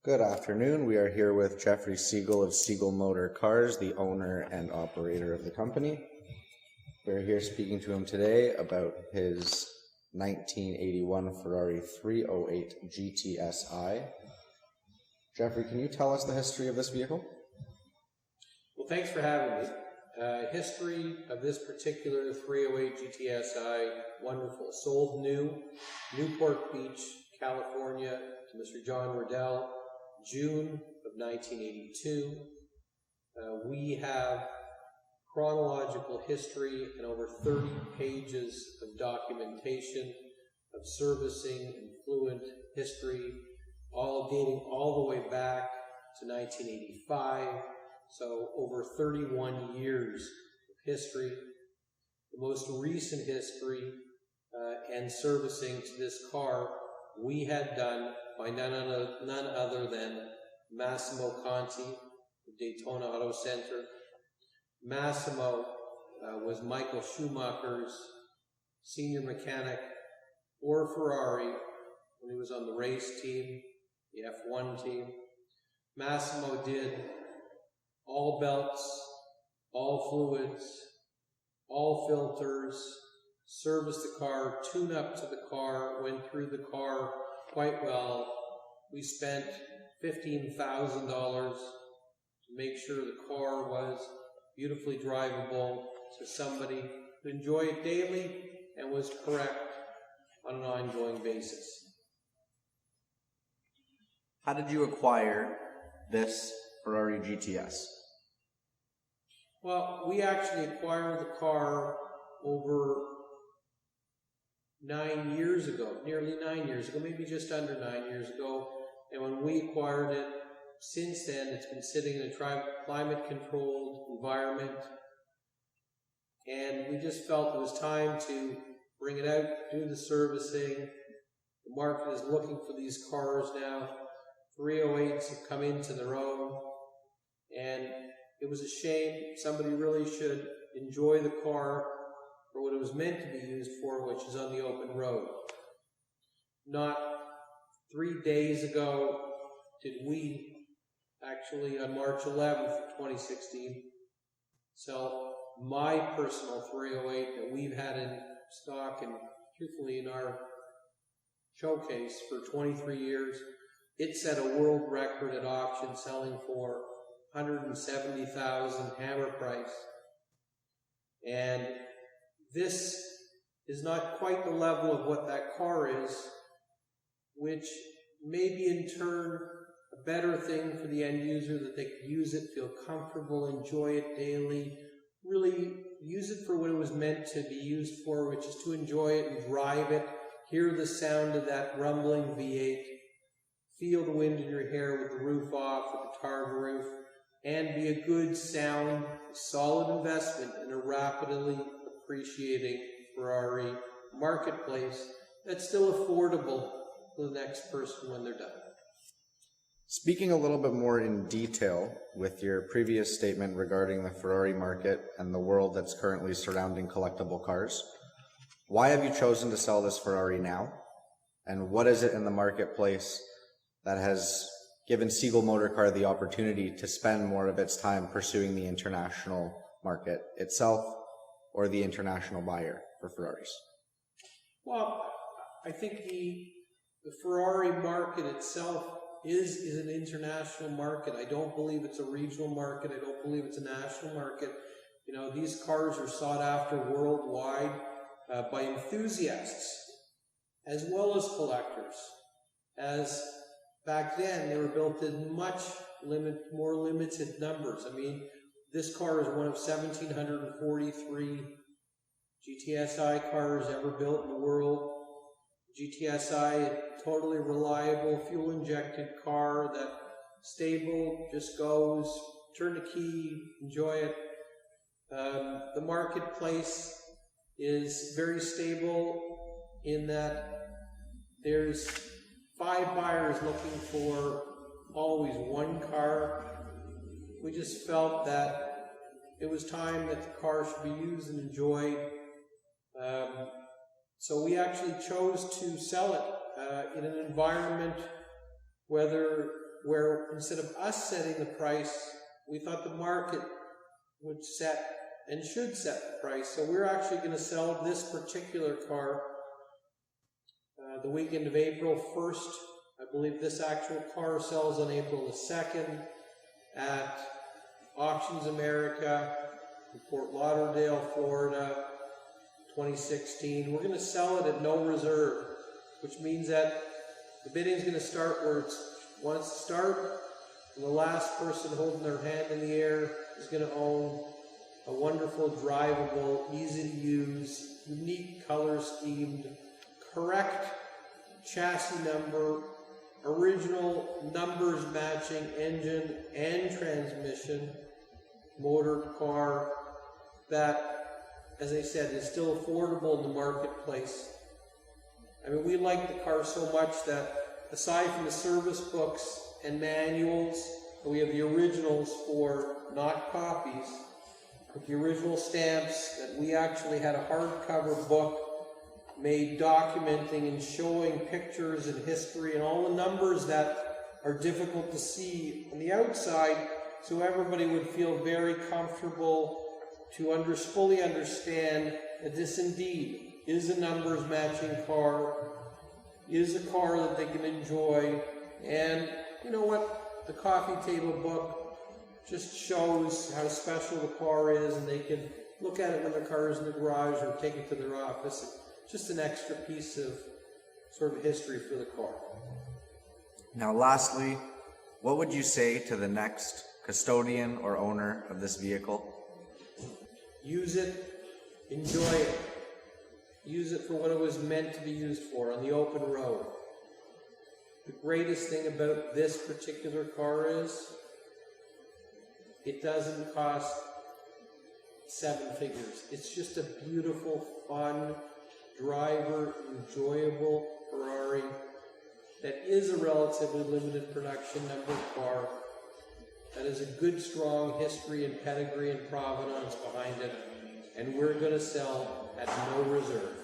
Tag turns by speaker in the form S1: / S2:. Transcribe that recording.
S1: Good afternoon. We are here with Jeffrey Siegel of Siegel Motor Cars, the owner and operator of the company. We're here speaking to him today about his 1981 Ferrari 308 GTSi. Jeffrey, can you tell us the history of this vehicle?
S2: Well, thanks for having me. History of this particular 308 GTSi, wonderful. Sold new, Newport Beach, California, to Mr. John Riddell, June of 1982. We have chronological history and over 30 pages of documentation of servicing and fluent history, all dating all the way back to 1985. So over 31 years of history. The most recent history and servicing to this car we had done by none other than Massimo Conti of Daytona Auto Center. Massimo was Michael Schumacher's senior mechanic for Ferrari when he was on the race team, the F1 team. Massimo did all belts, all fluids, all filters, serviced the car, tuned up to the car, went through the car quite well. We spent $15,000 to make sure the car was beautifully drivable to somebody who enjoyed it daily and was correct on an ongoing basis.
S1: How did you acquire this Ferrari GTS?
S2: Well, we actually acquired the car over 9 years ago, nearly 9 years ago, maybe just under 9 years ago. And when we acquired it, since then, it's been sitting in a climate-controlled environment. And we just felt it was time to bring it out, do the servicing. The market is looking for these cars now. 308s have come into their own. And it was a shame. Somebody really should enjoy the car for what it was meant to be used for, which is on the open road. Not 3 days ago did we actually, on March 11th of 2016, sell my personal 308 that we've had in stock and truthfully in our showcase for 23 years. It set a world record at auction, selling for $170,000 hammer price. And this is not quite the level of what that car is, which may be in turn a better thing for the end user, that they could use it, feel comfortable, enjoy it daily, really use it for what it was meant to be used for, which is to enjoy it and drive it, hear the sound of that rumbling V8, feel the wind in your hair with the roof off, with the tarred roof, and be a good, sound, solid investment in a rapidly appreciating Ferrari marketplace that's still affordable for the next person when they're done.
S1: Speaking a little bit more in detail with your previous statement regarding the Ferrari market and the world that's currently surrounding collectible cars, why have you chosen to sell this Ferrari now? And what is it in the marketplace that has given Siegel Motor Car the opportunity to spend more of its time pursuing the international market itself or the international buyer for Ferraris?
S2: Well, I think the Ferrari market itself is an international market. I don't believe it's a regional market. I don't believe it's a national market. You know, these cars are sought after worldwide by enthusiasts as well as collectors. As back then, they were built in much more limited numbers. I mean, this car is one of 1,743 GTSi cars ever built in the world. GTSi, a totally reliable, fuel-injected car that stable, just goes, turn the key, enjoy it. The marketplace is very stable in that there's 5 buyers looking for always one car. We just felt that it was time that the car should be used and enjoyed. So we actually chose to sell it in an environment, whether where instead of us setting the price, we thought the market would set and should set the price. So we're actually going to sell this particular car the weekend of April 1st. I believe this actual car sells on April the 2nd at Auctions America in Fort Lauderdale, Florida, 2016. We're going to sell it at no reserve, which means that the bidding is going to start where it wants to start, and the last person holding their hand in the air is going to own a wonderful, drivable, easy to use, unique color schemed, correct chassis number, original numbers matching engine and transmission, motor car that, as I said, is still affordable in the marketplace. I mean, we like the car so much that aside from the service books and manuals, we have the originals for not copies, with the original stamps that we actually had a hardcover book made documenting and showing pictures and history and all the numbers that are difficult to see on the outside, so everybody would feel very comfortable to fully understand that this indeed is a numbers matching car, is a car that they can enjoy, and you know what, the coffee table book just shows how special the car is, and they can look at it when the car is in the garage or take it to their office. Just an extra piece of sort of history for the car.
S1: Now lastly, what would you say to the next custodian or owner of this vehicle?
S2: Use it, enjoy it. Use it for what it was meant to be used for, on the open road. The greatest thing about this particular car is it doesn't cost 7 figures. It's just a beautiful, fun, driver, enjoyable Ferrari that is a relatively limited production number car that has a good, strong history and pedigree and provenance behind it, and we're going to sell at no reserve.